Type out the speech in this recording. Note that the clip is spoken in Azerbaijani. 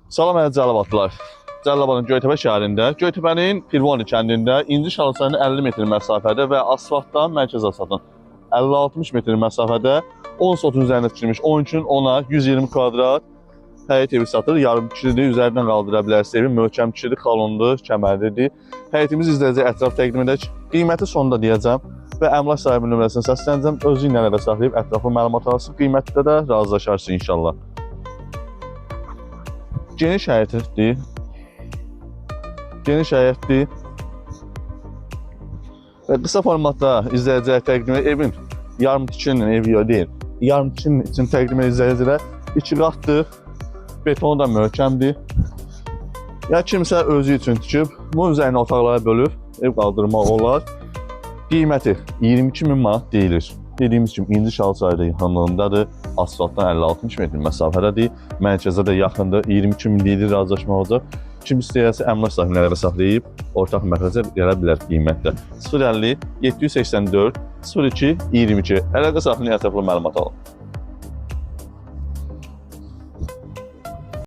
Salam əziz Cəlilabadlılar. Cəlilabadın Göytəpə şəhərində, Göytəpənin Pirvani kəndində İnci Şalçayının 50 metr məsafədə və asfaltdan mərkəz asfaltdan 50-60 metr məsafədə 10 sotun üzərində tikilmiş 13-ün 10'a 120 kvadrat həyət evi satır. Yarım kişidir, üzərindən qaldıra bilərsiniz. Evin möhkəm kişidir, kalondur, kəmərlidir. Həyətimiz izləyəcək, ətraf təqdim edək. Qiyməti sonunda deyəcəm və əmlak sahibinin nömrəsini səslənəcəm. Özü ilə əlaqə saxlayıb ətraflı məlumat alırsın. Qiymətdə də razılaşarsın inşallah. Geniş həyətdir. Geniş həyətdir. Və qısa formatda izləyəcək təqdimə evin yarım tikilinin evi deyil. Yarım tikilinin üçün təqdim edəcəklər. 2 qatdır. Betonu da möhkəmdir. Ya kimsə özü üçün tikib, bunun üzərinə otaqlara bölüb ev qaldırmaq olar. Qiyməti 22.000 manat deyilir. Dediyimiz kimi İnci Şalçayda yaxınlığındadır. Asfaltdan 50-60 metr məsafədədir. Mərkəzə də yaxındır. 22.000 deyilir, razılaşma olacaq. Kim istəyirsə əmlak sahibini əlaqə saxlayıb ortaq məxrəcə gələ bilər qiymətdə. 050 784 02 22 əlaqə saxlayın, ətraflı məlumat alın.